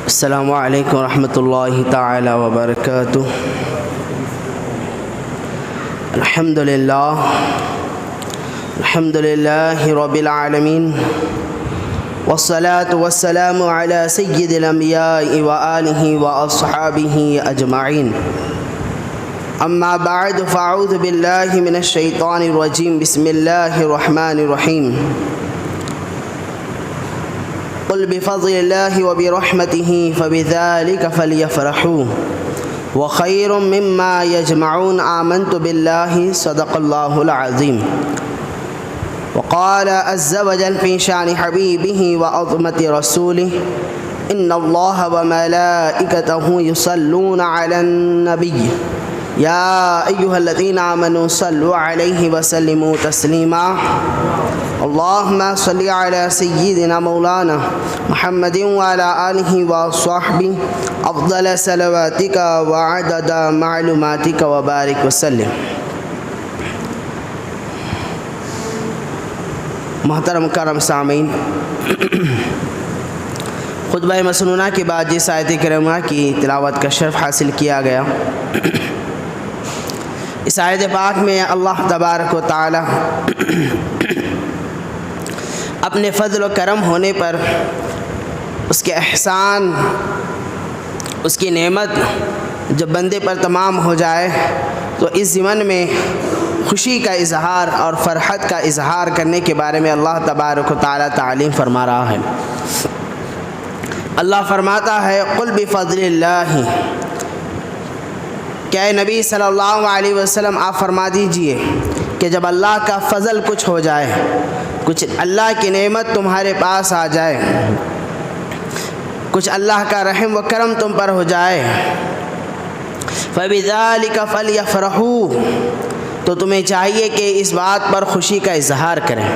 السلام علیکم ورحمۃ اللہ تعالی وبرکاتہ۔ الحمد للہ رب العالمین، والصلاة والسلام علی سید الانبیاء وآلہ واصحابہ اجمعین، اما بعد فاعوذ باللہ من الشیطان الرجیم، بسم اللہ الرحمن الرحیم۔ قل بفضل اللہ وبرحمتہ فبذلک فلیفرحوا وخیر مما یجمعون، آمنت باللہ صدق اللہ العظیم۔ وقال عز وجل في شان حبیبہ وعظمت رسولہ، ان اللہ وملائکتہ یصلون علی النبی یا ایہا الذین آمنوا صلوا علیہ وسلموا تسلیما۔ اللہم صلی علی سیدنا مولانا محمد وعلی آلہ وصحبہ افضل صلواتک وعدد معلوماتک وبارک وسلم۔ محترم کرم سامعین، خطبہ مسنونہ کے بعد جس آیت کریمہ کی تلاوت کا شرف حاصل کیا گیا، اس آیت پاک میں اللہ تبارک و تعالی اپنے فضل و کرم ہونے پر، اس کے احسان، اس کی نعمت جب بندے پر تمام ہو جائے تو اس ضمن میں خوشی کا اظہار اور فرحت کا اظہار کرنے کے بارے میں اللہ تبارک و تعالی تعلیم فرما رہا ہے۔ اللہ فرماتا ہے قل بفضل اللہ، کہ اے نبی صلی اللہ علیہ وسلم آپ فرما دیجئے کہ جب اللہ کا فضل کچھ ہو جائے، کچھ اللہ کی نعمت تمہارے پاس آ جائے، کچھ اللہ کا رحم و کرم تم پر ہو جائے، فَبِذَلِكَ فَلْيَفْرَحُوا، تو تمہیں چاہیے کہ اس بات پر خوشی کا اظہار کریں۔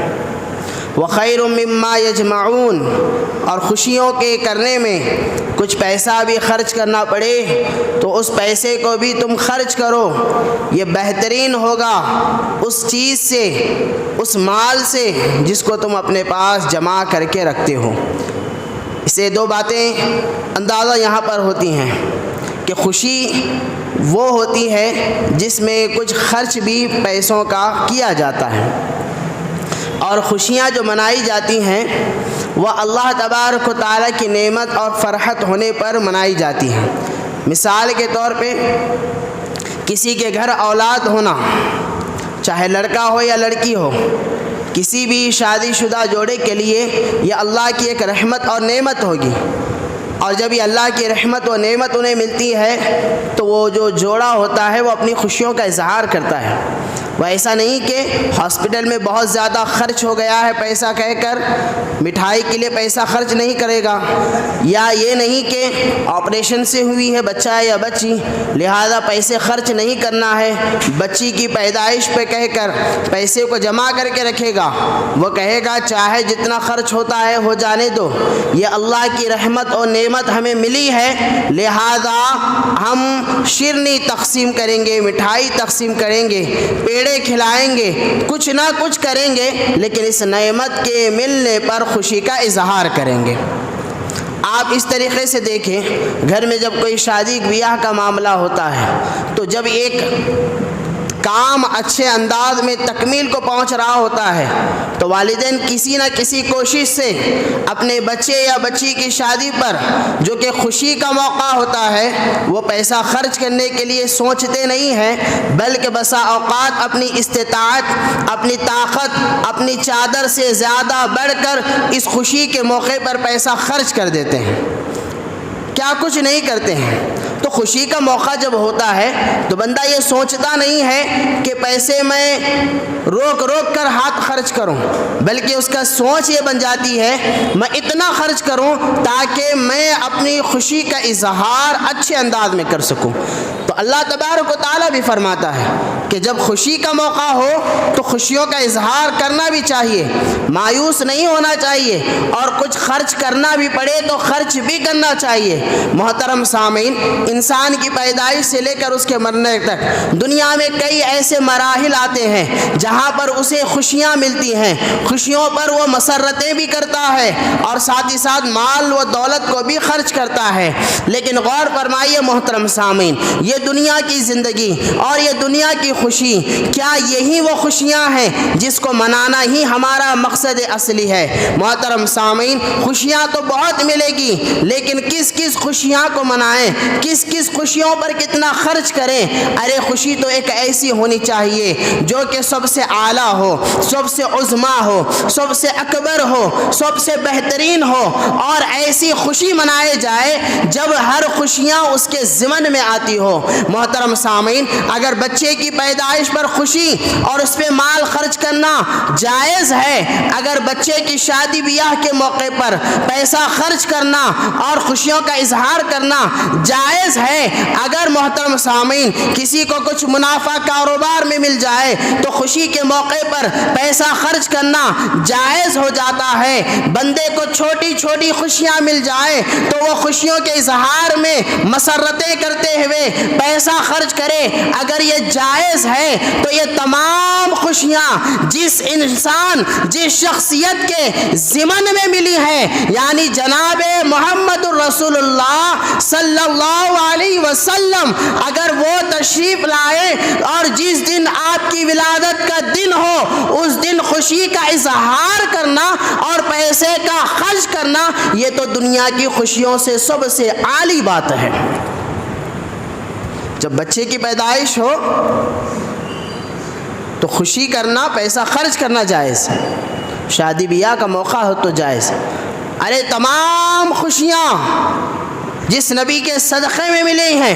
وَخَيْرٌ مِّمَّا يَجْمَعُونَ، اور خوشیوں کے کرنے میں کچھ پیسہ بھی خرچ کرنا پڑے تو اس پیسے کو بھی تم خرچ کرو، یہ بہترین ہوگا اس چیز سے، اس مال سے جس کو تم اپنے پاس جمع کر کے رکھتے ہو۔ اسے دو باتیں اندازہ یہاں پر ہوتی ہیں کہ خوشی وہ ہوتی ہے جس میں کچھ خرچ بھی پیسوں کا کیا جاتا ہے، اور خوشیاں جو منائی جاتی ہیں وہ اللہ تبارک و تعالیٰ کی نعمت اور فرحت ہونے پر منائی جاتی ہیں۔ مثال کے طور پہ کسی کے گھر اولاد ہونا، چاہے لڑکا ہو یا لڑکی ہو، کسی بھی شادی شدہ جوڑے کے لیے یہ اللہ کی ایک رحمت اور نعمت ہوگی، اور جب یہ اللہ کی رحمت و نعمت انہیں ملتی ہے تو وہ جو جوڑا ہوتا ہے وہ اپنی خوشیوں کا اظہار کرتا ہے۔ وہ ایسا نہیں کہ ہاسپٹل میں بہت زیادہ خرچ ہو گیا ہے پیسہ کہہ کر مٹھائی کے لیے پیسہ خرچ نہیں کرے گا، یا یہ نہیں کہ آپریشن سے ہوئی ہے بچہ یا بچی لہذا پیسے خرچ نہیں کرنا ہے، بچی کی پیدائش پہ کہہ کر پیسے کو جمع کر کے رکھے گا۔ وہ کہے گا چاہے جتنا خرچ ہوتا ہے ہو جانے دو، یہ اللہ کی رحمت اور نعمت ہمیں ملی ہے لہذا ہم شیرنی تقسیم کریں گے، مٹھائی تقسیم کریں گے، پیڑے کھلائیں گے، کچھ نہ کچھ کریں گے، لیکن اس نعمت کے ملنے پر خوشی کا اظہار کریں گے۔ آپ اس طریقے سے دیکھیں، گھر میں جب کوئی شادی بیاہ کا معاملہ ہوتا ہے تو جب ایک کام اچھے انداز میں تکمیل کو پہنچ رہا ہوتا ہے تو والدین کسی نہ کسی کوشش سے اپنے بچے یا بچی کی شادی پر جو کہ خوشی کا موقع ہوتا ہے وہ پیسہ خرچ کرنے کے لیے سوچتے نہیں ہیں، بلکہ بسا اوقات اپنی استطاعت، اپنی طاقت، اپنی چادر سے زیادہ بڑھ کر اس خوشی کے موقع پر پیسہ خرچ کر دیتے ہیں، کیا کچھ نہیں کرتے ہیں۔ تو خوشی کا موقع جب ہوتا ہے تو بندہ یہ سوچتا نہیں ہے کہ پیسے میں روک روک کر ہاتھ خرچ کروں، بلکہ اس کا سوچ یہ بن جاتی ہے میں اتنا خرچ کروں تاکہ میں اپنی خوشی کا اظہار اچھے انداز میں کر سکوں۔ تو تو اللہ تبارک و تعالیٰ بھی فرماتا ہے کہ جب خوشی کا موقع ہو تو خوشیوں کا اظہار کرنا بھی چاہیے، مایوس نہیں ہونا چاہیے، اور کچھ خرچ کرنا بھی پڑے تو خرچ بھی کرنا چاہیے۔ محترم سامعین، انسان کی پیدائش سے لے کر اس کے مرنے تک دنیا میں کئی ایسے مراحل آتے ہیں جہاں پر اسے خوشیاں ملتی ہیں، خوشیوں پر وہ مسرتیں بھی کرتا ہے اور ساتھ ہی ساتھ مال و دولت کو بھی خرچ کرتا ہے۔ لیکن غور فرمائیے محترم سامعین، یہ دنیا کی زندگی اور یہ دنیا کی خوشی، کیا یہی وہ خوشیاں ہیں جس کو منانا ہی ہمارا مقصد اصلی ہے؟ محترم سامعین، خوشیاں تو بہت ملے گی، لیکن کس کس خوشیاں کو منائیں، کس کس خوشیوں پر کتنا خرچ کریں؟ ارے خوشی تو ایک ایسی ہونی چاہیے جو کہ سب سے اعلیٰ ہو، سب سے عظمیٰ ہو، سب سے اکبر ہو، سب سے بہترین ہو، اور ایسی خوشی منائے جائے جب ہر خوشیاں اس کے ضمن میں آتی ہو۔ محترم سامعین، اگر بچے کی پیدائش پر خوشی اور اس پہ مال خرچ کرنا جائز ہے، اگر بچے کی شادی بیاہ کے موقع پر پیسہ خرچ کرنا اور خوشیوں کا اظہار کرنا جائز ہے، اگر محترم سامعین کسی کو کچھ منافع کاروبار میں مل جائے تو خوشی کے موقع پر پیسہ خرچ کرنا جائز ہو جاتا ہے، بندے کو چھوٹی چھوٹی خوشیاں مل جائے تو وہ خوشیوں کے اظہار میں مسرتیں کرتے ہوئے پیسہ خرچ کرے، اگر یہ جائز ہے تو یہ تمام خوشیاں جس انسان جس شخصیت کے ضمن میں ملی ہیں، یعنی جناب محمد الرسول اللہ صلی اللہ علیہ وسلم، اگر وہ تشریف لائے اور جس دن آپ کی ولادت کا دن ہو اس دن خوشی کا اظہار کرنا اور پیسے کا خرچ کرنا، یہ تو دنیا کی خوشیوں سے سب سے اعلی بات ہے۔ جب بچے کی پیدائش ہو تو خوشی کرنا، پیسہ خرچ کرنا جائز ہے، شادی بیاہ کا موقع ہو تو جائز۔ ارے تمام خوشیاں جس نبی کے صدقے میں ملی ہیں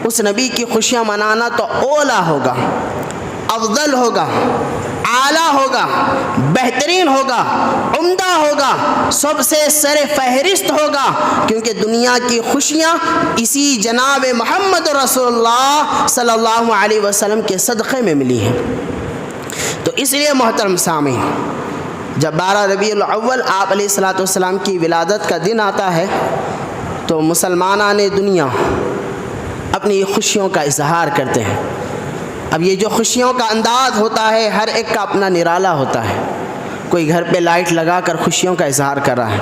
اس نبی کی خوشیاں منانا تو اولا ہوگا، افضل ہوگا، اعلیٰ ہوگا، بہترین ہوگا، عمدہ ہوگا، سب سے سر فہرست ہوگا، کیونکہ دنیا کی خوشیاں اسی جناب محمد رسول اللہ صلی اللہ علیہ وسلم کے صدقے میں ملی ہیں۔ تو اس لیے محترم سامعین، جب 12 ربیع الاول آپ علیہ الصلوۃ والسلام کی ولادت کا دن آتا ہے تو مسلمانان دنیا اپنی خوشیوں کا اظہار کرتے ہیں۔ اب یہ جو خوشیوں کا انداز ہوتا ہے ہر ایک کا اپنا نرالا ہوتا ہے، کوئی گھر پہ لائٹ لگا کر خوشیوں کا اظہار کر رہا ہے،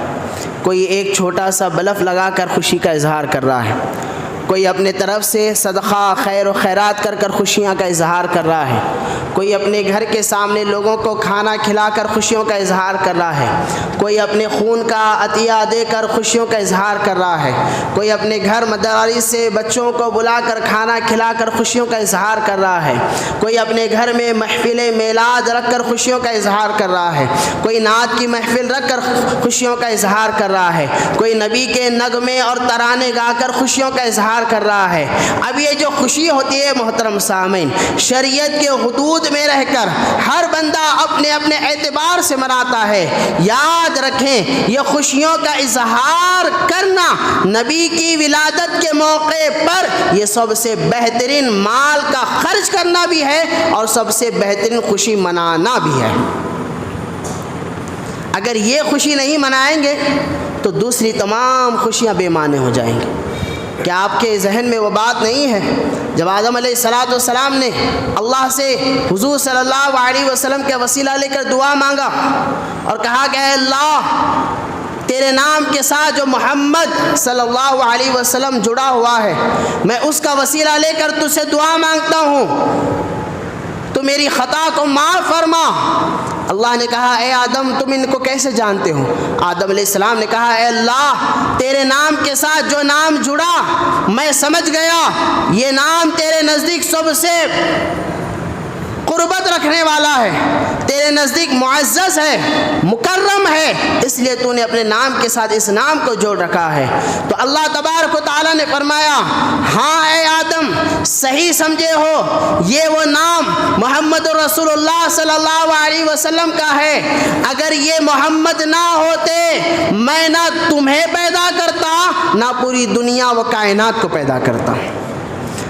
کوئی ایک چھوٹا سا بلب لگا کر خوشی کا اظہار کر رہا ہے، کوئی اپنے طرف سے صدقہ خیر و خیرات کر کر خوشیاں کا اظہار کر رہا ہے، کوئی اپنے گھر کے سامنے لوگوں کو کھانا کھلا کر خوشیوں کا اظہار کر رہا ہے، کوئی اپنے خون کا عطیہ دے کر خوشیوں کا اظہار کر رہا ہے، کوئی اپنے گھر مدارس سے بچوں کو بلا کر کھانا کھلا کر خوشیوں کا اظہار کر رہا ہے، کوئی اپنے گھر میں محفل میلاد رکھ کر خوشیوں کا اظہار کر رہا ہے، کوئی نعت کی محفل رکھ کر خوشیوں کا اظہار کر رہا ہے، کوئی نبی کے نغمے اور ترانے گا کر خوشیوں کا اظہار کر رہا ہے۔ اب یہ جو خوشی ہوتی ہے محترم سامعین، شریعت کے حدود میں رہ کر ہر بندہ اپنے اپنے اعتبار سے مناتا ہے۔ یاد رکھیں، یہ خوشیوں کا اظہار کرنا نبی کی ولادت کے موقع پر یہ سب سے بہترین مال کا خرچ کرنا بھی ہے اور سب سے بہترین خوشی منانا بھی ہے۔ اگر یہ خوشی نہیں منائیں گے تو دوسری تمام خوشیاں بے معنی ہو جائیں گی۔ کیا آپ کے ذہن میں وہ بات نہیں ہے جب آدم علیہ السلام نے اللہ سے حضور صلی اللہ علیہ وسلم کے وسیلہ لے کر دعا مانگا اور کہا کہ اے اللہ، تیرے نام کے ساتھ جو محمد صلی اللہ علیہ وسلم جڑا ہوا ہے میں اس کا وسیلہ لے کر تجھ سے دعا مانگتا ہوں، تو میری خطا کو معاف فرما۔ اللہ نے کہا اے آدم تم ان کو کیسے جانتے ہو؟ آدم علیہ السلام نے کہا اے اللہ، تیرے نام کے ساتھ جو نام جڑا میں سمجھ گیا یہ نام تیرے نزدیک سب سے قربت رکھنے والا ہے، تیرے نزدیک معزز ہے، مکرم ہے، اس لیے تو نے اپنے نام کے ساتھ اس نام کو جوڑ رکھا ہے۔ تو اللہ تبارک و تعالیٰ نے فرمایا ہاں اے آدم صحیح سمجھے ہو، یہ وہ نام محمد رسول اللہ صلی اللہ علیہ وسلم کا ہے، اگر یہ محمد نہ ہوتے میں نہ تمہیں پیدا کرتا نہ پوری دنیا و کائنات کو پیدا کرتا۔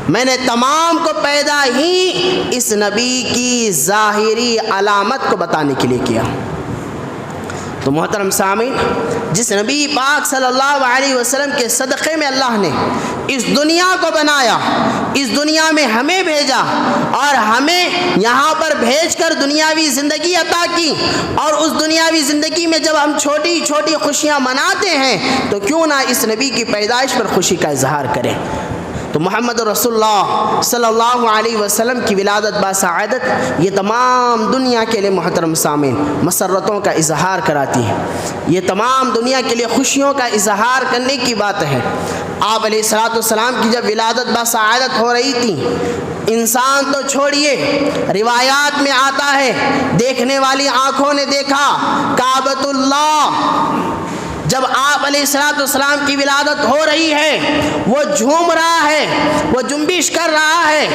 میں نے تمام کو پیدا ہی اس نبی کی ظاہری علامت کو بتانے کے لیے کیا۔ تو محترم سامعین، جس نبی پاک صلی اللہ علیہ وسلم کے صدقے میں اللہ نے اس دنیا کو بنایا، اس دنیا میں ہمیں بھیجا اور ہمیں یہاں پر بھیج کر دنیاوی زندگی عطا کی، اور اس دنیاوی زندگی میں جب ہم چھوٹی چھوٹی خوشیاں مناتے ہیں تو کیوں نہ اس نبی کی پیدائش پر خوشی کا اظہار کریں۔ تو محمد رسول اللہ صلی اللہ علیہ وسلم کی ولادت باسعادت یہ تمام دنیا کے لیے محترم سامعین مسرتوں کا اظہار کراتی ہے، یہ تمام دنیا کے لیے خوشیوں کا اظہار کرنے کی بات ہے۔ آپ علیہ الصلوۃ والسلام کی جب ولادت باسعادت ہو رہی تھی، انسان تو چھوڑیے، روایات میں آتا ہے دیکھنے والی آنکھوں نے دیکھا کعبۃ اللہ، جب آپ علیہ الصلوۃ والسلام کی ولادت ہو رہی ہے وہ جھوم رہا ہے، وہ جنبش کر رہا ہے،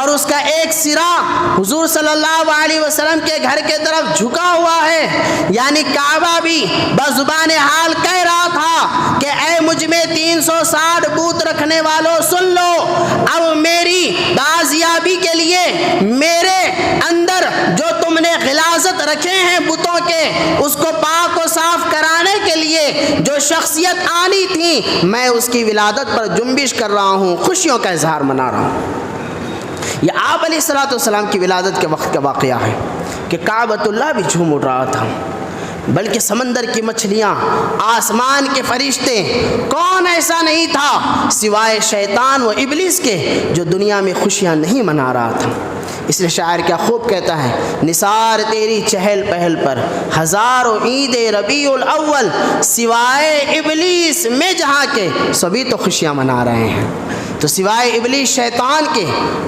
اور اس کا ایک سرا حضور صلی اللہ علیہ وسلم کے گھر کے طرف جھکا ہوا ہے، یعنی کعبہ بھی بزبان حال کہہ رہا تھا کہ اے مجھ میں 360 بت رکھنے والوں سن لو، اب میری بازیابی کے لیے میرے اندر جو تم نے غلاظت رکھے ہیں بتوں کے، اس کو پاک و صاف کرانے کے لیے جو شخصیت آنی تھی، میں اس کی ولادت پر جنبش کر رہا ہوں، خوشیوں کا اظہار منا رہا ہوں۔ یہ آپ علیہ الصلوۃ والسلام کی ولادت کے وقت کا واقعہ ہے کہ کعبۃ اللہ بھی جھوم اٹھ رہا تھا، بلکہ سمندر کی مچھلیاں، آسمان کے فرشتے، کون ایسا نہیں تھا سوائے شیطان و ابلیس کے جو دنیا میں خوشیاں نہیں منا رہا تھا۔ اس لیے شاعر کیا خوب کہتا ہے، نثار تیری چہل پہل پر ہزاروں عید ربیع الاول، سوائے ابلیس میں جہاں کے سبھی تو خوشیاں منا رہے ہیں۔ تو سوائے ابلیس شیطان کے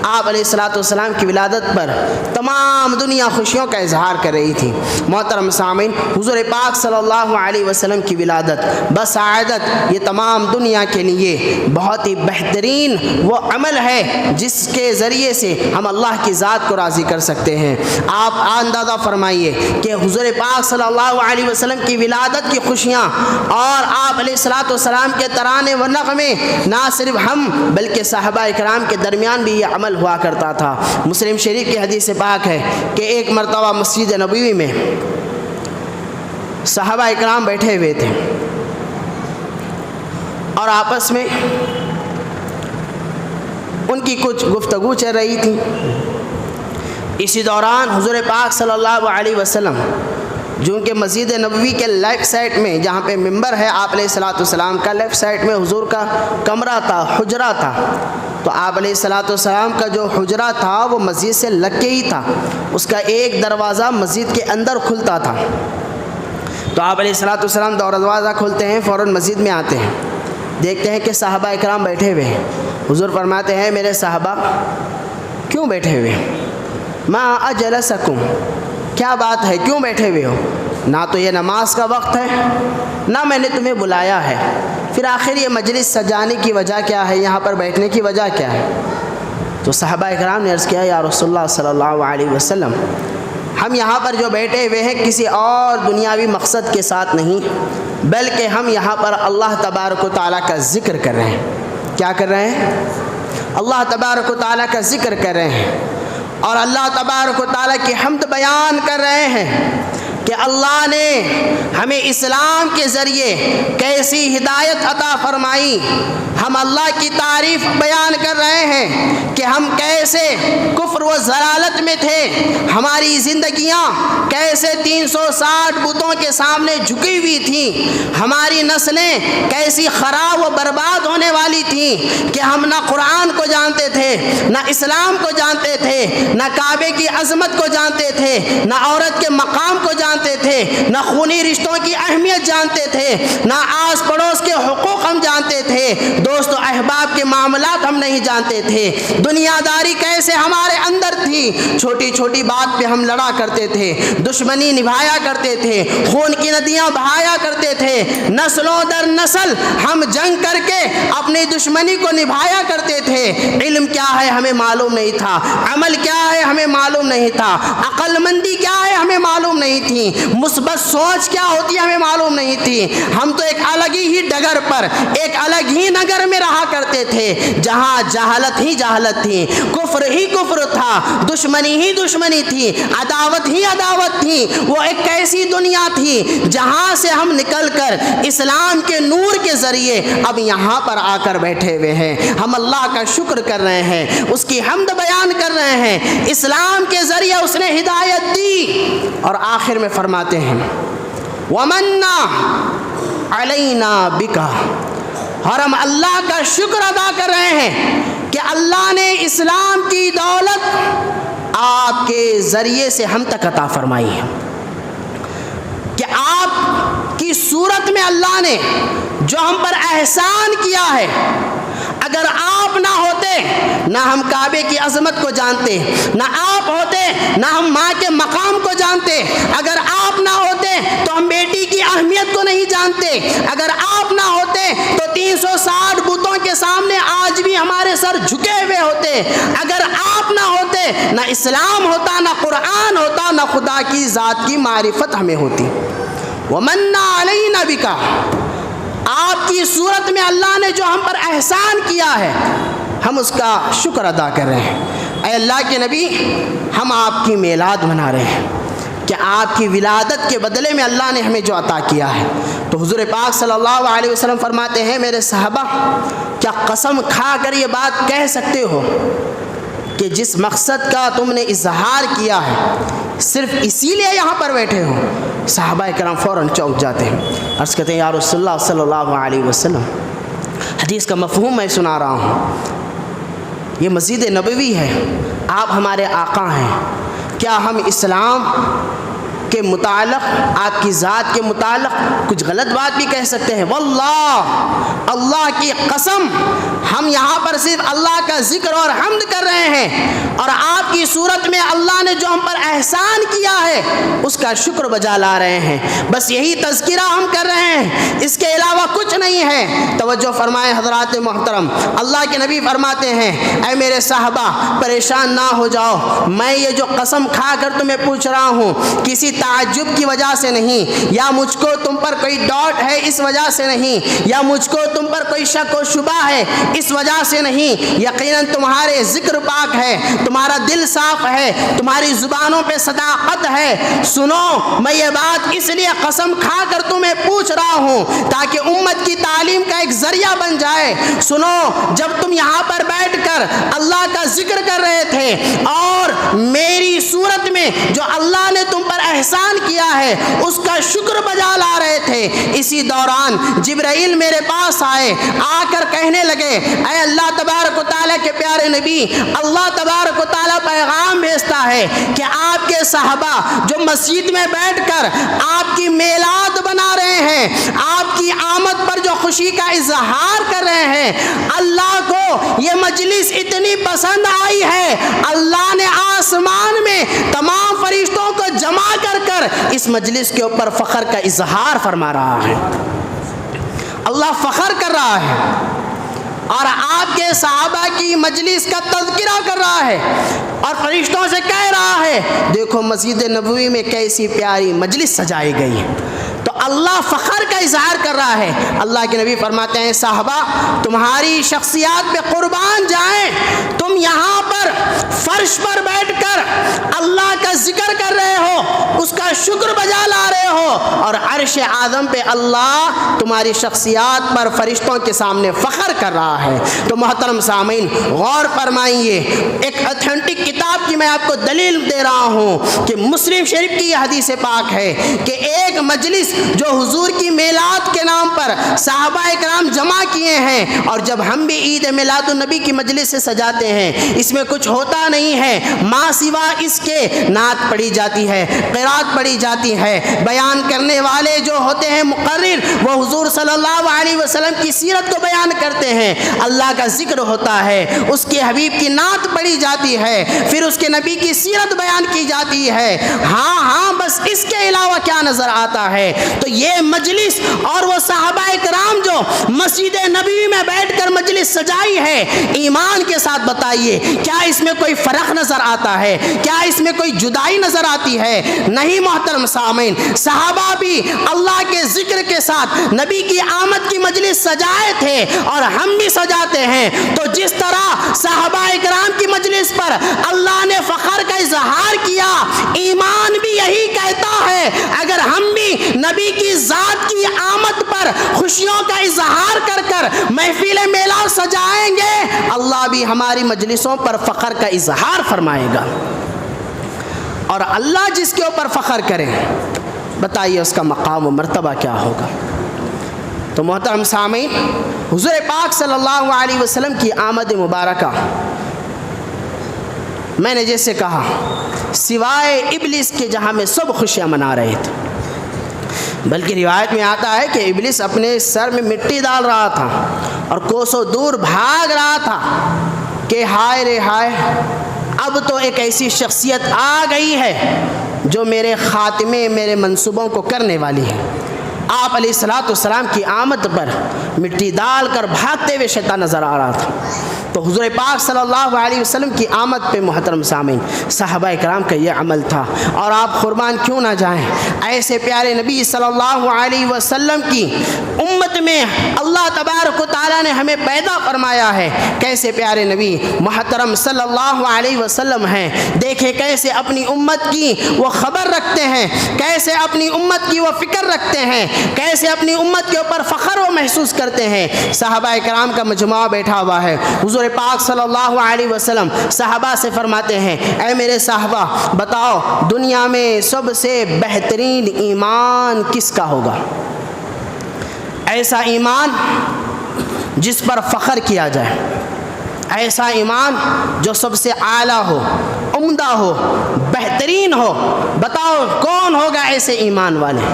آپ علیہ الصلوۃ والسلام کی ولادت پر تمام دنیا خوشیوں کا اظہار کر رہی تھی۔ محترم سامعین، حضور پاک صلی اللہ علیہ وسلم کی ولادت بسعادت یہ تمام دنیا کے لیے بہت ہی بہترین وہ عمل ہے جس کے ذریعے سے ہم اللہ کی ذات کو راضی کر سکتے ہیں۔ آپ اندازہ فرمائیے کہ حضور پاک صلی اللہ علیہ وسلم کی ولادت کی خوشیاں اور آپ علیہ الصلوۃ والسلام کے ترانے و نغمے نہ صرف ہم بلکہ صحابہ اکرام کے درمیان بھی یہ عمل ہوا کرتا تھا۔ مسلم شریف کی حدیث پاک ہے کہ ایک مرتبہ مسجد نبوی میں صحابہ اکرام بیٹھے ہوئے تھے اور آپس میں ان کی کچھ گفتگو چل رہی تھی۔ اسی دوران حضور پاک صلی اللہ علیہ وسلم جو کہ مسجد نبوی کے لیفٹ سائڈ میں جہاں پہ ممبر ہے آپ علیہ الصلوۃ والسلام کا، لیفٹ سائڈ میں حضور کا کمرہ تھا، حجرہ تھا۔ تو آپ علیہ الصلوۃ والسلام کا جو حجرہ تھا وہ مسجد سے لگ کے ہی تھا، اس کا ایک دروازہ مسجد کے اندر کھلتا تھا۔ تو آپ علیہ الصلوۃ والسلام دروازہ کھولتے ہیں، فوراً مسجد میں آتے ہیں، دیکھتے ہیں کہ صحابہ اکرام بیٹھے ہوئے ہیں۔ حضور فرماتے ہیں میرے صحابہ کیوں بیٹھے ہوئے؟ ما اجلسکم، کیا بات ہے، کیوں بیٹھے ہوئے ہو؟ نہ تو یہ نماز کا وقت ہے نہ میں نے تمہیں بلایا ہے، پھر آخر یہ مجلس سجانے کی وجہ کیا ہے، یہاں پر بیٹھنے کی وجہ کیا ہے؟ تو صحابہ اکرام نے عرض کیا یا رسول اللہ صلی اللہ علیہ وسلم، ہم یہاں پر جو بیٹھے ہوئے ہیں کسی اور دنیاوی مقصد کے ساتھ نہیں، بلکہ ہم یہاں پر اللہ تبارک و تعالیٰ کا ذکر کر رہے ہیں۔ کیا کر رہے ہیں؟ اللہ تبارک و تعالیٰ کا ذکر کر رہے ہیں، اور اللہ تبارک و تعالیٰ کی حمد بیان کر رہے ہیں کہ اللہ نے ہمیں اسلام کے ذریعے کیسی ہدایت عطا فرمائی۔ ہم اللہ کی تعریف بیان کر رہے ہیں کہ ہم کیسے کفر و ضلالت میں تھے، ہماری زندگیاں کیسے 360 بتوں کے سامنے جھکی ہوئی تھیں، ہماری نسلیں کیسی خراب و برباد ہونے والی تھیں کہ ہم نہ قرآن کو جانتے تھے، نہ اسلام کو جانتے تھے، نہ کعبے کی عظمت کو جانتے تھے، نہ عورت کے مقام کو جانتے تھے، نہ خونی رشتوں کی اہمیت جانتے تھے، نہ آس پڑوس کے حقوق ہم جانتے تھے، دوست و احباب کے معاملات ہم نہیں جانتے تھے، دنیا داری کیسے ہمارے اندر تھی، چھوٹی چھوٹی بات پہ ہم لڑا کرتے تھے، دشمنی نبھایا کرتے تھے، خون کی ندیاں بہایا کرتے تھے، نسلوں در نسل ہم جنگ کر کے اپنی دشمنی کو نبھایا کرتے تھے۔ علم کیا ہے ہمیں معلوم نہیں تھا، عمل کیا ہے ہمیں معلوم نہیں تھا، عقل مندی کیا ہے ہمیں معلوم نہیں تھی، مثبت سوچ کیا ہوتی ہے ہمیں معلوم نہیں تھی۔ ہم تو ایک الگ ہی ڈگر پر، ایک الگ الگ ہی نگر میں رہا کرتے تھے جہاں جہالت ہی جہالت تھی، کفر ہی کفر تھا، دشمنی ہی دشمنی تھی، عداوت ہی عداوت تھی۔ وہ ایک ایسی دنیا تھی جہاں سے ہم نکل کر اسلام کے نور کے ذریعے اب یہاں پر آ کر بیٹھے ہوئے ہیں۔ ہم اللہ کا شکر کر رہے ہیں، اس کی حمد بیان کر رہے ہیں، اسلام کے ذریعے اس نے ہدایت دی۔ اور آخر میں فرماتے ہیں وَمَنَّا عَلَيْنَا بِكَ، اور ہم اللہ کا شکر ادا کر رہے ہیں کہ اللہ نے اسلام کی دولت آپ کے ذریعے سے ہم تک عطا فرمائی ہے، کہ آپ کی صورت میں اللہ نے جو ہم پر احسان کیا ہے، اگر آپ نہ ہوتے نہ ہم کعبے کی عظمت کو جانتے، نہ آپ ہوتے نہ ہم ماں کے مقام کو جانتے، اگر آپ نہ ہوتے تو ہم بیٹی کی اہمیت کو نہیں جانتے، اگر آپ نہ ہوتے تو 360 بتوں کے سامنے آج بھی ہمارے سر جھکے ہوئے ہوتے، اگر آپ نہ ہوتے نہ اسلام ہوتا، نہ قرآن ہوتا، نہ خدا کی ذات کی معرفت ہمیں ہوتی۔ وَمَنَّا عَلَيْنَا بِكَ، آپ کی صورت میں اللہ نے جو ہم پر احسان کیا ہے ہم اس کا شکر ادا کر رہے ہیں۔ اے اللہ کے نبی، ہم آپ کی میلاد منا رہے ہیں کہ آپ کی ولادت کے بدلے میں اللہ نے ہمیں جو عطا کیا ہے۔ تو حضور پاک صلی اللہ علیہ وسلم فرماتے ہیں میرے صحابہ، کیا قسم کھا کر یہ بات کہہ سکتے ہو کہ جس مقصد کا تم نے اظہار کیا ہے صرف اسی لیے یہاں پر بیٹھے ہو؟ صحابہ کرام فوراً چونک جاتے ہیں، عرض کرتے ہیں یا رسول اللہ صلی اللہ علیہ وسلم، حدیث کا مفہوم میں سنا رہا ہوں، یہ مسجد نبوی ہے، آپ ہمارے آقا ہیں، کیا ہم اسلام کے متعلق، آپ کی ذات کے متعلق کچھ غلط بات بھی کہہ سکتے ہیں؟ واللہ، اللہ کی قسم، ہم یہاں پر صرف اللہ کا ذکر اور حمد کر رہے ہیں، اور آپ کی صورت میں اللہ نے جو ہم پر احسان کیا ہے اس کا شکر بجا لا رہے ہیں، بس یہی تذکرہ ہم کر رہے ہیں، اس کے علاوہ کچھ نہیں ہے۔ توجہ فرمائیں حضرات محترم، اللہ کے نبی فرماتے ہیں اے میرے صحابہ پریشان نہ ہو جاؤ، میں یہ جو قسم کھا کر تمہیں پوچھ رہا ہوں کسی تعجب کی وجہ سے نہیں، یا مجھ کو تم پر کوئی ڈاؤٹ ہے اس وجہ سے نہیں، یا مجھ کو تم پر کوئی شک و شبہ ہے اس وجہ سے نہیں، یقیناً تمہارے ذکر پاک ہے، تمہارا دل صاف ہے، تمہاری زبانوں پہ صداقت ہے۔ سنو، میں یہ بات اس لیے قسم کھا کر تمہیں پوچھ رہا ہوں تاکہ امت کی تعلیم کا ایک ذریعہ بن جائے۔ سنو، جب تم یہاں پر بیٹھ کر اللہ کا ذکر کر رہے تھے اور میری صورت میں جو اللہ نے تم پر احسان کیا ہے اس کا شکر بجا لا رہے تھے، اسی دوران جبرائیل میرے پاس آئے، آ کر کہنے لگے اے اللہ تبارک و تعالیٰ کے پیارے نبی، اللہ تبارک و تعالیٰ پیغام بھیجتا ہے کہ آپ کے صحابہ جو مسجد میں بیٹھ کر آپ کی میلاد بنا رہے ہیں، آپ کی آمد پر جو خوشی کا اظہار کر رہے ہیں، اللہ کو یہ مجلس اتنی پسند آئی ہے، اللہ نے آسمان میں تمام فرشتوں کو جمع کر کر اس مجلس کے اوپر فخر کا اظہار فرما رہا ہے۔ اللہ فخر کر رہا ہے اور آپ کے صحابہ کی مجلس کا تذکرہ کر رہا ہے اور فرشتوں سے کہہ رہا ہے دیکھو مسجد نبوی میں کیسی پیاری مجلس سجائی گئی ہے۔ تو اللہ فخر کا اظہار کر رہا ہے۔ اللہ کے نبی فرماتے ہیں صحابہ تمہاری شخصیات پہ قربان جائیں، تم یہاں پر فرش پر بیٹھ کر اللہ کا ذکر کر رہے ہو، اس کا شکر بجا لا رہے ہو، اور عرش اعظم پہ اللہ تمہاری شخصیات پر فرشتوں کے سامنے فخر کر رہا ہے۔ تو محترم سامعین غور فرمائیے، ایک اتھینٹک کتاب کی میں آپ کو دلیل دے رہا ہوں کہ مسلم شریف کی یہ حدیث پاک ہے کہ ایک مجلس جو حضور کی میلاد کے نام پر صحابہ اکرام جمع کیے ہیں، اور جب ہم بھی عید میلاد النبی کی مجلس سے سجاتے ہیں، اس میں کچھ ہوتا نہیں ہے ماں سوا اس کے نعت پڑھی جاتی ہے، قرات پڑھی جاتی ہے، بیان کرنے والے جو ہوتے ہیں مقرر وہ حضور صلی اللہ علیہ وسلم کی سیرت کو بیان کرتے ہیں، اللہ کا ذکر ہوتا ہے، اس کے حبیب کی نعت پڑھی جاتی ہے، پھر اس کے نبی کی سیرت بیان کی جاتی ہے۔ ہاں بس اس کے علاوہ کیا نظر آتا ہے؟ تو یہ مجلس اور وہ صحابہ کرام جو مسجد نبوی میں بیٹھ کر مجلس سجائی ہے، ایمان کے ساتھ بتائیے کیا اس میں کوئی فرق نظر آتا ہے؟ کیا اس میں کوئی جدائی نظر آتی ہے؟ نہیں محترم سامعین، صحابہ بھی اللہ کے ذکر کے ساتھ نبی کی آمد کی مجلس سجائے تھے اور ہم بھی سجاتے ہیں۔ تو جس طرح صحابہ کرام کی مجلس پر اللہ نے فخر کا اظہار کیا، ایمان بھی یہی کہتا ہے اگر ہم بھی نبی کی ذات کی آمد پر خوشیوں کا اظہار کر کر محفل میلاد سجائیں گے، اللہ بھی ہماری مجلسوں پر فخر کا اظہار فرمائے گا۔ اور اللہ جس کے اوپر فخر کرے، بتائیے اس کا مقام و مرتبہ کیا ہوگا۔ تو محترم سامعین، حضور پاک صلی اللہ علیہ وسلم کی آمد مبارکہ، میں نے جیسے کہا، سوائے ابلیس کے جہاں میں سب خوشیاں منا رہے تھے، بلکہ روایت میں آتا ہے کہ ابلیس اپنے سر میں مٹی ڈال رہا تھا اور کوسوں دور بھاگ رہا تھا کہ ہائے رے ہائے، اب تو ایک ایسی شخصیت آ گئی ہے جو میرے خاتمے، میرے منصوبوں کو کرنے والی ہے۔ آپ علیہ الصلوۃ والسلام کی آمد پر مٹی ڈال کر بھاگتے ہوئے شیطان نظر آ رہا تھا۔ تو حضور پاک صلی اللہ علیہ وسلم کی آمد پہ محترم سامعین، صحابہ کرام کا یہ عمل تھا، اور آپ قربان کیوں نہ جائیں، ایسے پیارے نبی صلی اللہ علیہ وسلم کی امت میں اللہ تبارک و تعالیٰ نے ہمیں پیدا فرمایا ہے۔ کیسے پیارے نبی محترم صلی اللہ علیہ وسلم ہیں، دیکھیں کیسے اپنی امت کی وہ خبر رکھتے ہیں، کیسے اپنی امت کی وہ فکر رکھتے ہیں، کیسے اپنی امت کے اوپر فخر و محسوس کرتے ہیں۔ صحابہ کرام کا مجموعہ بیٹھا ہوا ہے، حضور پاک صلی اللہ علیہ وسلم صحابہ سے فرماتے ہیں، اے میرے صحابہ بتاؤ دنیا میں سب سے بہترین ایمان کس کا ہوگا؟ ایسا ایمان جس پر فخر کیا جائے، ایسا ایمان جو سب سے اعلیٰ ہو، عمدہ ہو، بہترین ہو، بتاؤ کون ہوگا ایسے ایمان والے؟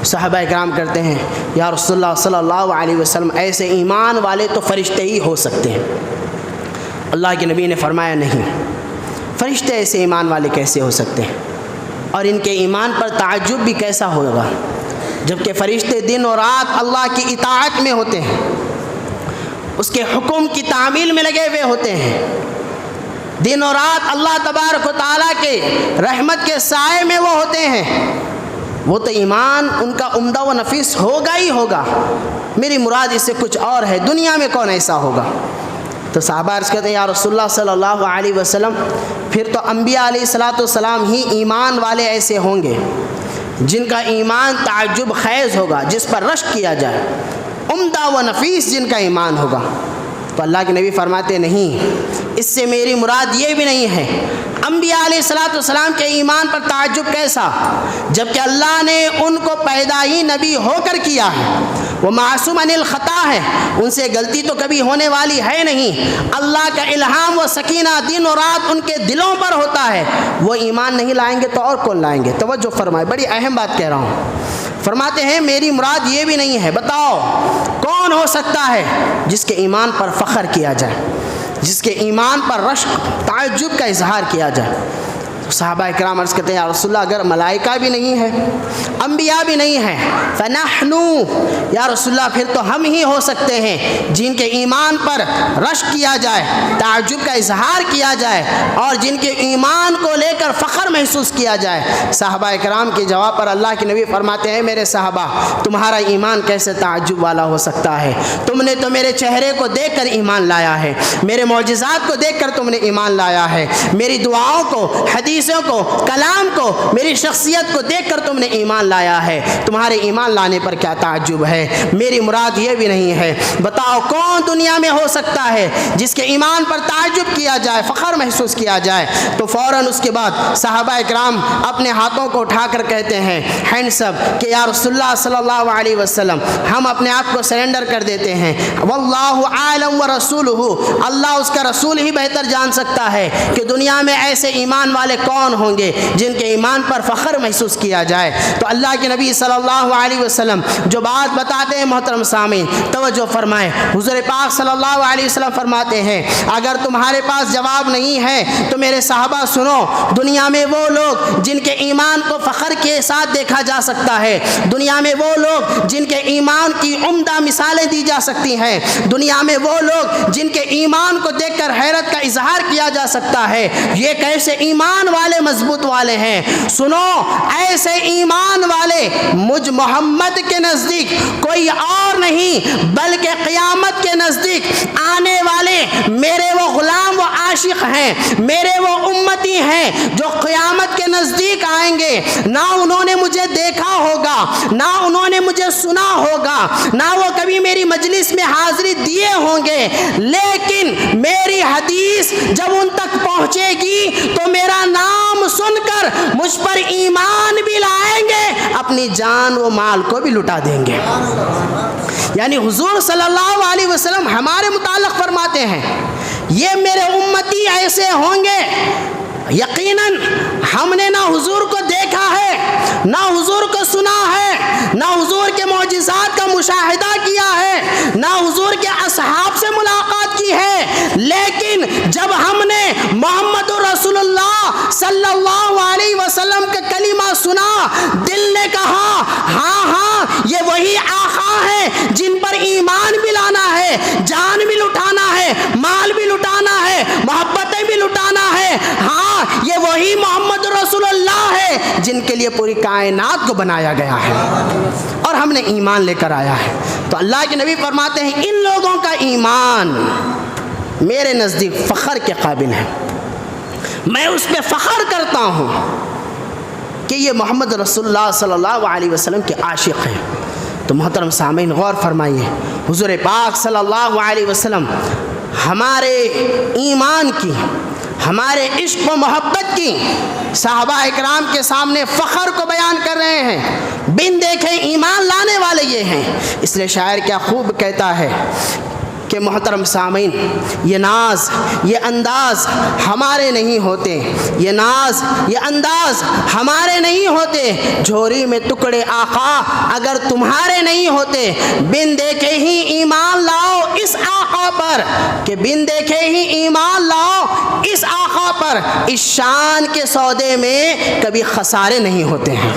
صحابہ کرام کرتے ہیں، یا رسول اللہ صلی اللہ علیہ وسلم ایسے ایمان والے تو فرشتے ہی ہو سکتے ہیں۔ اللہ کے نبی نے فرمایا نہیں، فرشتے ایسے ایمان والے کیسے ہو سکتے ہیں، اور ان کے ایمان پر تعجب بھی کیسا ہوگا، جبکہ فرشتے دن اور رات اللہ کی اطاعت میں ہوتے ہیں، اس کے حکم کی تعمیل میں لگے ہوئے ہوتے ہیں، دن اور رات اللہ تبارک و تعالیٰ کے رحمت کے سائے میں وہ ہوتے ہیں، وہ تو ایمان ان کا عمدہ و نفیس ہوگا ہی ہوگا۔ میری مراد اس سے کچھ اور ہے، دنیا میں کون ایسا ہوگا؟ تو صحابہ عرض کرتے ہیں، یا رسول اللہ صلی اللہ علیہ وسلم پھر تو انبیاء علیہ الصلوۃ والسلام ہی ایمان والے ایسے ہوں گے جن کا ایمان تعجب خیز ہوگا، جس پر رشک کیا جائے، عمدہ و نفیس جن کا ایمان ہوگا۔ تو اللہ کے نبی فرماتے نہیں، اس سے میری مراد یہ بھی نہیں ہے۔ انبیاء علیہ الصلوۃ والسلام کے ایمان پر تعجب کیسا، جبکہ اللہ نے ان کو پیدا ہی نبی ہو کر کیا ہے، وہ معصوم عن الخطا ہے، ان سے غلطی تو کبھی ہونے والی ہے نہیں، اللہ کا الہام و سکینہ دن و رات ان کے دلوں پر ہوتا ہے، وہ ایمان نہیں لائیں گے تو اور کون لائیں گے؟ توجہ فرمائے، بڑی اہم بات کہہ رہا ہوں۔ فرماتے ہیں میری مراد یہ بھی نہیں ہے، بتاؤ کون ہو سکتا ہے جس کے ایمان پر فخر کیا جائے، جس کے ایمان پر رشک تعجب کا اظہار کیا جائے؟ صحابہ اکرام عرض کرتے ہیں، یا رسول اللہ اگر ملائکہ بھی نہیں ہے، انبیاء بھی نہیں ہیں، فنحنو، یا رسول اللہ پھر تو ہم ہی ہو سکتے ہیں جن کے ایمان پر رشک کیا جائے، تعجب کا اظہار کیا جائے، اور جن کے ایمان کو لے کر فخر محسوس کیا جائے۔ صحابہ اکرام کے جواب پر اللہ کے نبی فرماتے ہیں، میرے صحابہ تمہارا ایمان کیسے تعجب والا ہو سکتا ہے؟ تم نے تو میرے چہرے کو دیکھ کر ایمان لایا ہے، میرے معجزات کو دیکھ کر تم نے ایمان لایا ہے، میری دعاؤں کو، حدیثوں کو، کلام کو، میری شخصیت کو دیکھ کر تم نے ایمان لایا ہے، تمہارے ایمان لانے پر کیا تعجب ہے؟ میری مراد یہ بھی نہیں ہے، بتاؤ کون دنیا میں ہو سکتا ہے جس کے ایمان پر تعجب کیا جائے، فخر محسوس کیا جائے؟ تو فوراً اس کے بعد صحابہ اکرام اپنے ہاتھوں کو اٹھا کر کہتے ہیں، ہینڈس اپ، کہ یا رسول اللہ صلی اللہ علیہ وسلم ہم اپنے آپ کو سرنڈر کر دیتے ہیں، واللہ اعلم ورسولہ، اللہ اس کا رسول ہی بہتر جان سکتا ہے کہ دنیا میں ایسے ایمان والے کون ہوں گے جن کے ایمان پر فخر محسوس کیا جائے۔ تو اللہ کے نبی صلی اللہ علیہ وسلم جو بات بتاتے ہیں محترم سامعین توجہ فرمائیں، حضور پاک صلی اللہ علیہ وسلم فرماتے ہیں اگر تمہارے پاس جواب نہیں ہے تو میرے صحابہ سنو، دنیا میں وہ لوگ جن کے ایمان کو فخر کے ساتھ دیکھا جا سکتا ہے، دنیا میں وہ لوگ جن کے ایمان کی عمدہ مثالیں دی جا سکتی ہیں، دنیا میں وہ لوگ جن کے ایمان کو دیکھ کر حیرت کا اظہار کیا جا سکتا ہے، یہ کیسے ایمان والے مضبوط والے ہیں۔ سنو، ایسے ایمان والے مجھ محمد کے نزدیک کوئی اور نہیں بلکہ قیامت کے نزدیک آنے والے میرے وہ غلام و عاشق ہیں، میرے وہ امتی ہیں جو قیامت کے نزدیک آئیں گے۔ نہ انہوں نے مجھے دیکھا ہوگا، نہ انہوں نے مجھے سنا ہوگا، نہ وہ کبھی میری مجلس میں حاضری دیے ہوں گے، لیکن میری حدیث جب ان تک پہنچے گی تو میرا نام سن کر مجھ پر ایمان بھی لائیں گے، اپنی جان و مال کو بھی لٹا دیں گے۔ یعنی حضور صلی اللہ علیہ وسلم ہمارے متعلق فرماتے ہیں یہ میرے امتی ایسے ہوں گے، یقیناً ہم نے نہ حضور کو دیکھا ہے، نہ حضور کو سنا ہے، نہ حضور کے معجزات کا مشاہدہ کیا ہے، نہ حضور کے اصحاب سے ملاقات کی ہے، لیکن جب ہم نے محمد رسول اللہ صلی اللہ علیہ وسلم کا کلمہ سنا، دل نے کہا ہاں ہاں یہ وہی آقا ہے جن پر ایمان بھی لانا ہے، جان بھی لٹانا ہے، مال بھی لٹانا ہے، محبتیں بھی لٹانا ہے، ہاں یہ وہی محمد رسول اللہ ہے جن کے لیے پوری کائنات کو بنایا گیا ہے اور ہم نے ایمان لے کر آیا ہے۔ تو اللہ کے نبی فرماتے ہیں ان لوگوں کا ایمان میرے نزدیک فخر کے قابل ہے، میں اس پہ فخر کرتا ہوں کہ یہ محمد رسول اللہ صلی اللہ علیہ وسلم کے عاشق ہیں۔ تو محترم سامعین غور فرمائیے، حضور پاک صلی اللہ علیہ وسلم ہمارے ایمان کی، ہمارے عشق و محبت کی صحابہ اکرام کے سامنے فخر کو بیان کر رہے ہیں، بن دیکھے ایمان لانے والے یہ ہیں۔ اس لیے شاعر کیا خوب کہتا ہے کہ محترم سامعین یہ ناز یہ انداز ہمارے نہیں ہوتے، یہ ناز یہ انداز ہمارے نہیں ہوتے، جھوری میں ٹکڑے آقا اگر تمہارے نہیں ہوتے، بن دیکھے ہی ایمان لاؤ اس آقا پر، کہ بن دیکھے ہی ایمان لاؤ اس آقا پر، اس شان کے سودے میں کبھی خسارے نہیں ہوتے ہیں۔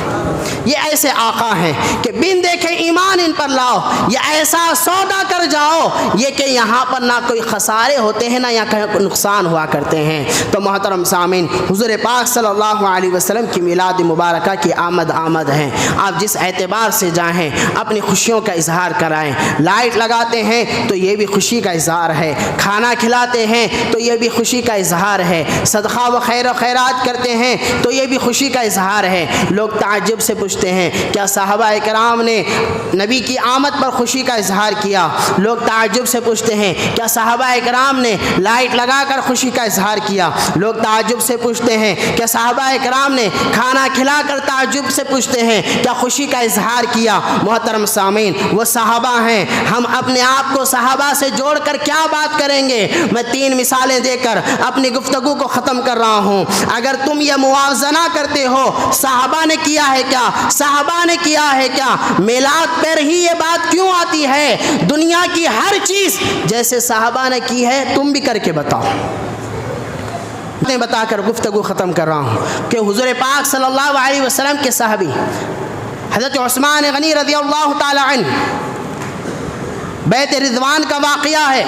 یہ ایسے آقا ہیں کہ بن دیکھے ایمان ان پر لاؤ، یہ ایسا سودا کر جاؤ یہ کہ یہاں پر نہ کوئی خسارے ہوتے ہیں نہ یہاں کہیں نقصان ہوا کرتے ہیں۔ تو محترم سامعین حضور پاک صلی اللہ علیہ وسلم کی میلاد مبارکہ کی آمد ہے، آپ جس اعتبار سے جائیں اپنی خوشیوں کا اظہار کرائیں، لائٹ لگاتے ہیں تو یہ بھی خوشی کا اظہار ہے، کھانا کھلاتے ہیں تو یہ بھی خوشی کا اظہار ہے، صدقہ و خیر و خیرات کرتے ہیں تو یہ بھی خوشی کا اظہار ہے۔ لوگ تعجب سے پوچھتے ہیں کیا صحابہ اکرام نے نبی کی آمد پر خوشی کا اظہار کیا؟ لوگ تعجب سے پوچھتے ہیں کیا صحابہ اکرام نے لائٹ لگا کر خوشی کا اظہار کیا؟ لوگ تعجب سے پوچھتے ہیں کیا صحابہ اکرام نے کھانا کھلا کر تعجب سے پوچھتے ہیں کیا خوشی کا اظہار کیا؟ محترم سامعین وہ صحابہ ہیں، ہم اپنے آپ کو صحابہ سے جوڑ کر کیا بات کریں گے؟ میں 3 مثالیں دے کر اپنی گفتگو کو ختم کر رہا ہوں۔ اگر تم یہ موازنہ کرتے ہو صحابہ نے کیا ہے کیا، صحابہ نے کیا ہے کیا، میلاد پر ہی یہ بات کیوں آتی ہے؟ دنیا کی ہر چیز جیسے صحابہ نے کی ہے تم بھی کر کے بتاؤ۔ بتا کر گفتگو ختم کر رہا ہوں کہ حضور پاک صلی اللہ علیہ وسلم کے صحابی حضرت عثمان غنی رضی اللہ تعالی عنہ، بیت رضوان کا واقعہ ہے،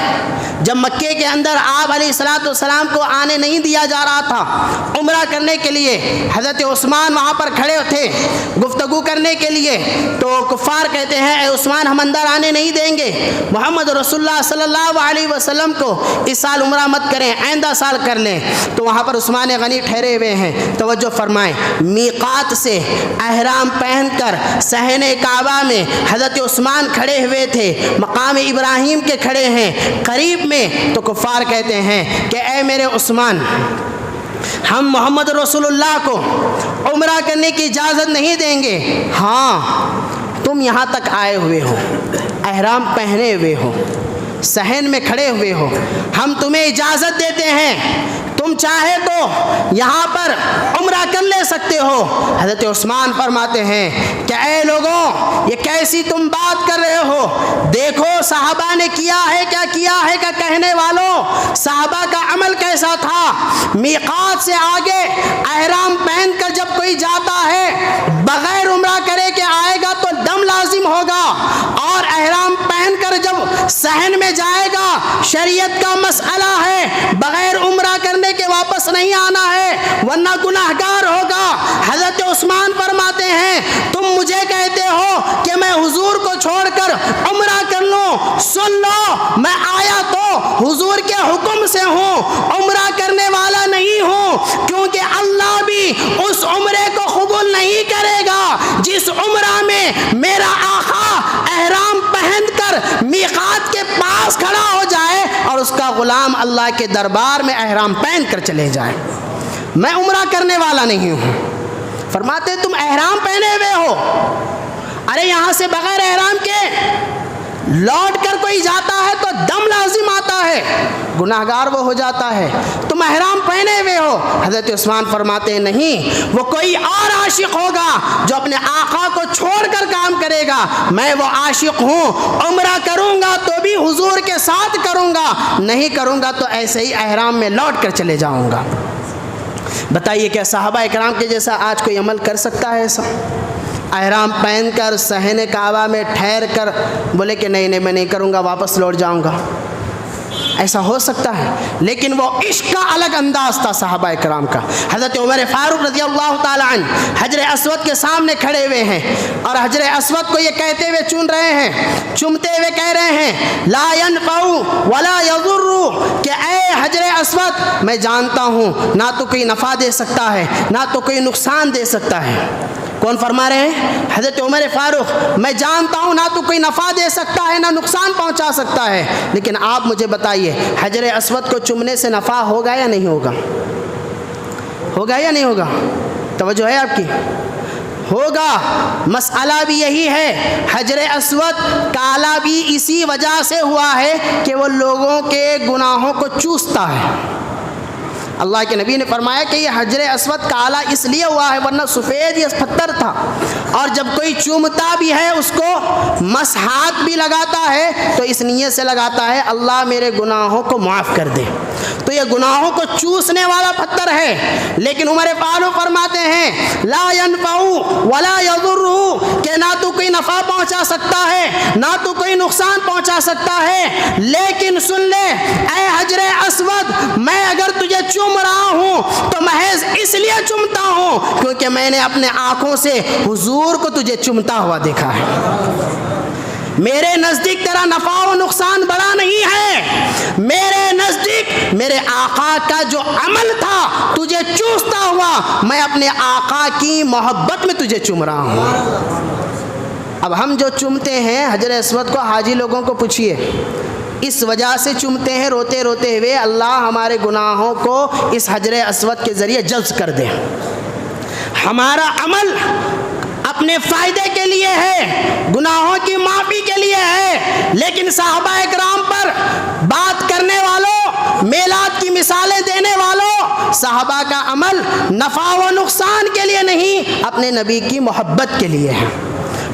جب مکے کے اندر آپ علیہ السلام کو آنے نہیں دیا جا رہا تھا عمرہ کرنے کے لیے، حضرت عثمان وہاں پر کھڑے تھے گفتگو کرنے کے لیے، تو کفار کہتے ہیں اے عثمان ہم اندر آنے نہیں دیں گے، محمد رسول اللہ صلی اللہ علیہ وسلم کو اس سال عمرہ مت کریں، آئندہ سال کر لیں۔ تو وہاں پر عثمان غنی ٹھہرے ہوئے ہیں، توجہ فرمائیں، میقات سے احرام پہن کر صحن کعبہ میں حضرت عثمان کھڑے ہوئے تھے، مقام ابراہیم کے کھڑے ہیں قریب میں، تو کفار کہتے ہیں کہ اے میرے عثمان ہم محمد رسول اللہ کو عمرہ کرنے کی اجازت نہیں دیں گے، ہاں تم یہاں تک آئے ہوئے ہو، احرام پہنے ہوئے ہو، صحن میں کھڑے ہوئے ہو، ہم تمہیں اجازت دیتے ہیں تم چاہے تو یہاں پر عمرہ کر لے سکتے ہو۔ حضرت عثمان فرماتے ہیں کہ اے لوگوں، یہ کیسی تم بات کر رہے ہو؟ دیکھو صحابہ نے کیا ہے کہ کہنے والوں صحابہ کا عمل کیسا تھا۔ میقات سے آگے احرام پہن کر جب کوئی جاتا ہے بغیر عمرہ کرے کہ آئے گا تو دم لازم ہوگا، اور احرام پہن کر جب صحن میں جائے گا شریعت کا مسئلہ ہے، بغیر عمرہ کرنے کے واپس نہیں آنا ہے ورنہ گناہگار ہوگا۔ حضرت عثمان فرماتے ہیں تم مجھے کہتے ہو کہ میں حضور کو چھوڑ کر عمرہ کر لوں؟ سن لو، میں آیا تو حضور کے حکم سے ہوں، عمرہ کرنے والا نہیں ہوں، کیونکہ اللہ بھی اس عمرے کو قبول نہیں کرے گا جس عمرہ میں میرا آقا احرام پہن کر میقات کے پاس کھڑا ہو جائے اور اس کا غلام اللہ کے دربار میں احرام پہن کر چلے جائے۔ میں عمرہ کرنے والا نہیں ہوں۔ فرماتے تم احرام پہنے ہوئے ہو، ارے یہاں سے بغیر احرام کے لوٹ کر کوئی جاتا ہے تو دم لازم آتا ہے، گناہگار وہ ہو جاتا ہے، تم احرام پہنے ہوئے ہو۔ حضرت عثمان فرماتے ہیں نہیں، وہ کوئی اور عاشق ہوگا جو اپنے آقا کو چھوڑ کر کام کرے گا، میں وہ عاشق ہوں، عمرہ کروں گا تو بھی حضور کے ساتھ کروں گا، نہیں کروں گا تو ایسے ہی احرام میں لوٹ کر چلے جاؤں گا۔ بتائیے کیا صحابہ اکرام کے جیسا آج کوئی عمل کر سکتا ہے ایسا؟ احرام پہن کر صحن کعبہ میں ٹھہر کر بولے کہ نہیں میں نہیں کروں گا، واپس لوٹ جاؤں گا، ایسا ہو سکتا ہے؟ لیکن وہ عشق کا الگ انداز تھا صحابہ اکرام کا۔ حضرت عمر فاروق رضی اللہ تعالی عنہ حجر اسود کے سامنے کھڑے ہوئے ہیں اور حجر اسود کو یہ کہتے ہوئے چوم رہے ہیں، چومتے ہوئے کہہ رہے ہیں لا ينفع ولا يضر، کہ اے حجر اسود میں جانتا ہوں نہ تو کوئی نفع دے سکتا ہے نہ تو کوئی نقصان دے سکتا ہے۔ کون فرما رہے ہیں؟ حضرت عمر فاروق، میں جانتا ہوں نہ تو کوئی نفع دے سکتا ہے نہ نقصان پہنچا سکتا ہے، لیکن آپ مجھے بتائیے حجر اسود کو چومنے سے نفع ہوگا یا نہیں ہوگا؟ ہوگا یا نہیں ہوگا؟ توجہ ہے آپ کی؟ ہوگا۔ مسئلہ بھی یہی ہے، حجر اسود کالا بھی اسی وجہ سے ہوا ہے کہ وہ لوگوں کے گناہوں کو چوستا ہے۔ اللہ کے نبی نے فرمایا کہ یہ حجر اسود کالا اس لیے ہوا ہے ورنہ سفید یہ پتھر تھا، اور جب کوئی چومتا بھی ہے اس کو مسحات بھی لگاتا ہے تو اس نیت سے لگاتا ہے اللہ میرے گناہوں کو معاف کر دے، تو یہ گناہوں کو چوسنے والا پتھر ہے۔ لیکن عمر فاروق فرماتے ہیں لا ينفع ولا يضر، کہ نہ تو کوئی نفع پہنچا سکتا ہے نہ تو کوئی نقصان پہنچا سکتا ہے، لیکن سن لے اے حجر اسود، میں اگر تجھے چوم رہا ہوں تو محض اس لیے چومتا ہوں کیونکہ میں نے اپنے آنکھوں سے حضور کو تجھے چومتا ہوا دیکھا ہے۔ میرے نزدیک تیرا نفع و نقصان بڑا نہیں ہے، میرے نزدیک میرے آقا کا جو عمل تھا تجھے چوستا ہوا، میں اپنے آقا کی محبت میں تجھے چوم رہا ہوں۔ اب ہم جو چومتے ہیں حجر اسود کو، حاجی لوگوں کو پوچھئے، اس وجہ سے چومتے ہیں روتے روتے ہوئے اللہ ہمارے گناہوں کو اس حجر اسود کے ذریعے جلب کر دے۔ ہمارا عمل اپنے فائدے کے لیے ہے، گناہوں کی معافی کے لیے ہے، لیکن صحابہ اکرام پر بات کرنے والوں، میلاد کی مثالیں دینے والوں، صحابہ کا عمل نفع و نقصان کے لیے نہیں، اپنے نبی کی محبت کے لیے ہے۔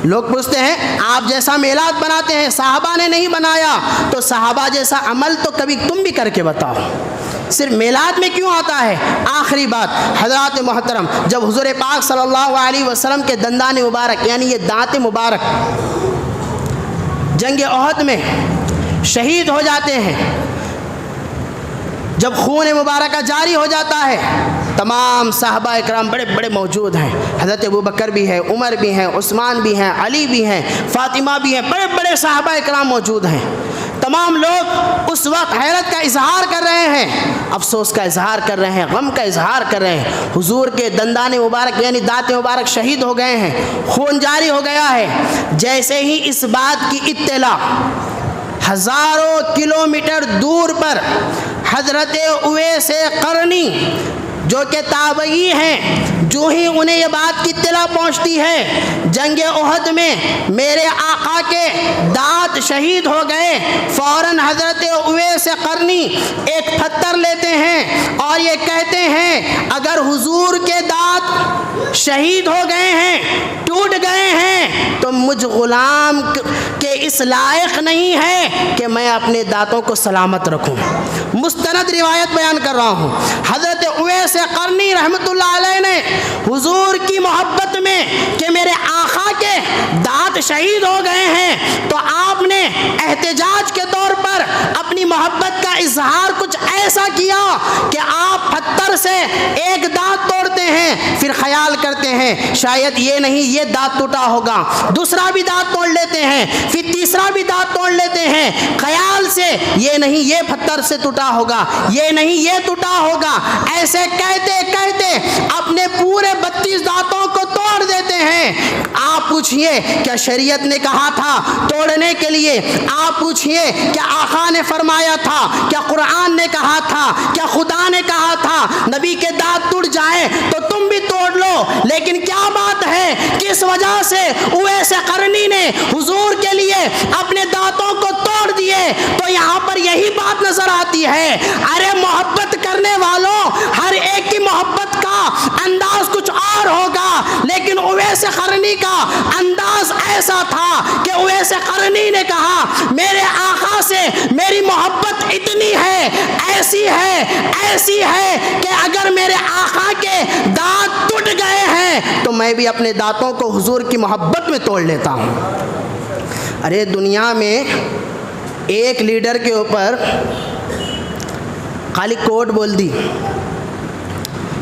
لوگ پوچھتے ہیں آپ جیسا میلاد بناتے ہیں صحابہ نے نہیں بنایا، تو صحابہ جیسا عمل تو کبھی تم بھی کر کے بتاؤ، صرف میلاد میں کیوں آتا ہے؟ آخری بات حضرات محترم، جب حضور پاک صلی اللہ علیہ وسلم کے دندان مبارک یعنی یہ دانت مبارک جنگ احد میں شہید ہو جاتے ہیں، جب خون مبارکہ جاری ہو جاتا ہے، تمام صحابہ اکرام بڑے بڑے موجود ہیں، حضرت ابوبکر بھی ہے، عمر بھی ہیں، عثمان بھی ہیں، علی بھی ہیں، فاطمہ بھی ہیں، بڑے بڑے صحابہ اکرام موجود ہیں۔ تمام لوگ اس وقت حیرت کا اظہار کر رہے ہیں، افسوس کا اظہار کر رہے ہیں، غم کا اظہار کر رہے ہیں، حضور کے دندان مبارک یعنی دانت مبارک شہید ہو گئے ہیں، خون جاری ہو گیا ہے۔ جیسے ہی اس بات کی اطلاع ہزاروں کلومیٹر دور پر حضرت اویس قرنی جو کہ تابعی ہیں، جو ہی انہیں یہ بات کی اطلاع پہنچتی ہے جنگ احد میں میرے آقا کے دانت شہید ہو گئے، فوراً حضرت اویس قرنی ایک پتھر لیتے ہیں اور یہ کہتے ہیں اگر حضور کے دانت شہید ہو گئے ہیں، ٹوٹ گئے ہیں، تو مجھ غلام کے اس لائق نہیں ہے کہ میں اپنے دانتوں کو سلامت رکھوں۔ مستند روایت بیان کر رہا ہوں، حضرت اویس قرنی رحمۃ اللہ علیہ نے حضور کی محبت میں کہ میرے آقا کے دانت شہید ہو گئے ہیں، تو آپ نے احتجاج کے طور پر اپنی محبت کا اظہار کچھ ایسا کیا کہ آپ پتھر سے ایک دانت توڑتے ہیں، پھر خیال کرتے ہیں شاید یہ نہیں یہ دانت ٹوٹا ہوگا، دوسرا بھی دانت توڑ لیتے ہیں، پھر تیسرا بھی دانت توڑ لیتے ہیں، خیال سے یہ نہیں یہ پتھر سے ٹوٹا ہوگا، یہ نہیں یہ ٹوٹا ہوگا، ایسے کہتے کہتے اپنے پورے 32 دانتوں کو توڑ دیتے ہیں۔ آپ پوچھئے کیا شریعت نے کہا تھا توڑنے کے لیے؟ آپ پوچھئے کیا آقا نے فرمایا تھا؟ کیا قرآن نے کہا تھا؟ کیا خدا نے کہا تھا نبی کے دانت ٹوٹ جائیں تو تم بھی توڑ لو؟ لیکن کیا بات ہے، کس وجہ سے اویس قرنی نے حضور کے لیے اپنے دانتوں کو توڑ دیے؟ تو یہاں پر یہی بات نظر آتی ہے، ارے محبت کرنے والوں ہر ایک کی محبت کا انداز کچھ اور ہوگا، لیکن اویس قرنی کا انداز ایسا تھا کہ اویس قرنی نے کہا میرے آقا سے میری محبت اتنی ہے، ایسی ہے کہ اگر میرے آقا کے دانت ٹوٹ گئے ہیں تو میں بھی اپنے دانتوں کو حضور کی محبت میں توڑ لیتا ہوں۔ ارے دنیا میں ایک لیڈر کے اوپر خالی کوٹ بول دی،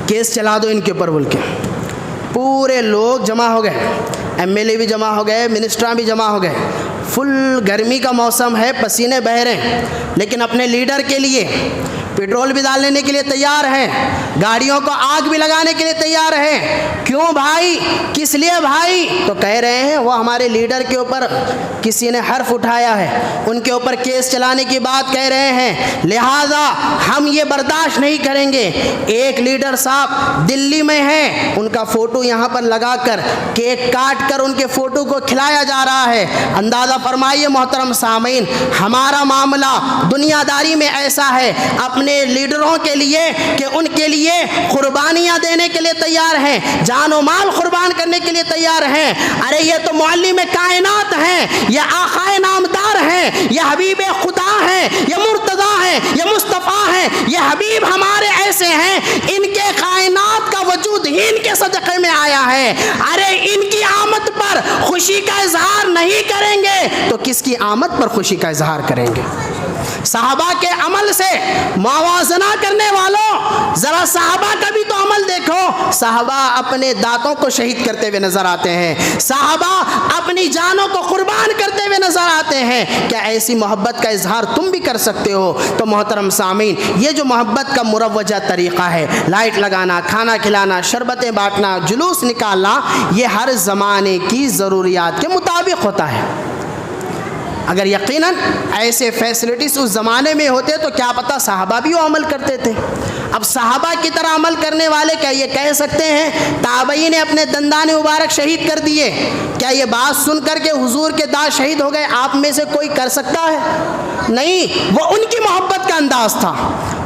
کیس چلا دو ان کے اوپر بول کے، پورے لوگ جمع ہو گئے، ایم ایل اے بھی جمع ہو گئے، منسٹراں بھی جمع ہو گئے، فل گرمی کا موسم ہے، پسینے بہہ رہے ہیں، لیکن اپنے لیڈر کے لیے پیٹرول بھی ڈالنے کے لیے تیار ہیں، گاڑیوں کو آگ بھی لگانے کے لیے تیار ہیں۔ کیوں بھائی؟ کس لیے بھائی؟ تو کہہ رہے ہیں وہ ہمارے لیڈر کے اوپر کسی نے حرف اٹھایا ہے، ان کے اوپر کیس چلانے کی بات کہہ رہے ہیں، لہذا ہم یہ برداشت نہیں کریں گے۔ ایک لیڈر صاحب دلی میں ہیں، ان کا فوٹو یہاں پر لگا کر کیک کاٹ کر ان کے فوٹو کو کھلایا جا رہا ہے۔ اندازہ فرمائیے محترم سامعین، ہمارا معاملہ دنیا داری میں ایسا ہے، اپنے لیڈروں کے لیے کہ ان کے لیے قربانیاں دینے کے لیے تیار ہیں، جان و مال قربان کرنے کے لیے تیار ہیں۔ ارے یہ تو معلم کائنات ہیں، یہ آقا نامدار ہیں، یہ حبیب خدا ہیں، یہ مرتضی ہیں، یہ مصطفیٰ ہیں، یہ حبیب ہمارے ایسے ہیں، ان کے کائنات کا وجود ہی ان کے صدقے میں آیا ہے۔ ارے ان کی آمد پر خوشی کا اظہار نہیں کریں گے تو کس کی آمد پر خوشی کا اظہار کریں گے؟ صحابہ کے عمل سے موازنہ کرنے والوں، ذرا صحابہ کا بھی تو عمل دیکھو۔ صحابہ اپنے دانتوں کو شہید کرتے ہوئے نظر آتے ہیں، صحابہ اپنی جانوں کو قربان کرتے ہوئے نظر آتے ہیں۔ کیا ایسی محبت کا اظہار تم بھی کر سکتے ہو؟ تو محترم سامعین، یہ جو محبت کا مروجہ طریقہ ہے، لائٹ لگانا، کھانا کھلانا، شربتیں بانٹنا، جلوس نکالنا، یہ ہر زمانے کی ضروریات کے مطابق ہوتا ہے۔ اگر یقیناً ایسے فیسلٹیز اس زمانے میں ہوتے تو کیا پتہ صحابہ بھی وہ عمل کرتے تھے۔ اب صحابہ کی طرح عمل کرنے والے کیا یہ کہہ سکتے ہیں تابعین نے اپنے دندان مبارک شہید کر دیے؟ کیا یہ بات سن کر کے حضور کے دانت شہید ہو گئے آپ میں سے کوئی کر سکتا ہے؟ نہیں، وہ ان کی محبت کا انداز تھا،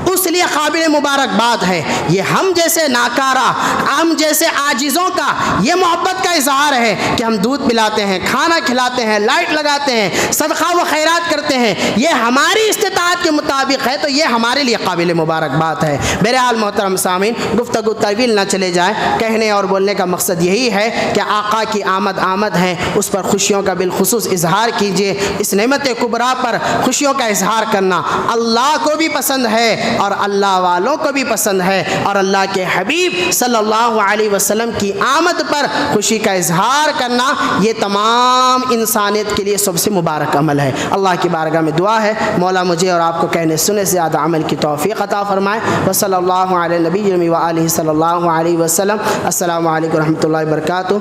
اس لیے قابل مبارکباد ہے۔ یہ ہم جیسے ناکارہ، ہم جیسے عاجزوں کا یہ محبت کا اظہار ہے کہ ہم دودھ پلاتے ہیں، کھانا کھلاتے ہیں، لائٹ لگاتے ہیں، صدقہ و خیرات کرتے ہیں، یہ ہماری استطاعت کے مطابق ہے تو یہ ہمارے لیے قابل مبارکباد ہے۔ بہرحال محترم سامعین، گفتگو طویل نہ چلے جائے، کہنے اور بولنے کا مقصد یہی ہے کہ آقا کی آمد ہے، اس پر خوشیوں کا بالخصوص اظہار کیجیے۔ اس نعمت کبریٰ پر خوشیوں کا اظہار کرنا اللہ کو بھی پسند ہے اور اللہ والوں کو بھی پسند ہے، اور اللہ کے حبیب صلی اللہ علیہ وسلم کی آمد پر خوشی کا اظہار کرنا یہ تمام انسانیت کے لیے سب سے مبارک عمل ہے۔ اللہ کی بارگاہ میں دعا ہے مولا مجھے اور آپ کو کہنے سنے سے زیادہ عمل کی توفیق عطا فرمائے۔ وصلی اللہ علی نبی و آلہ صلی اللہ علیہ وسلم۔ السلام علیکم و رحمۃ اللہ وبرکاتہ۔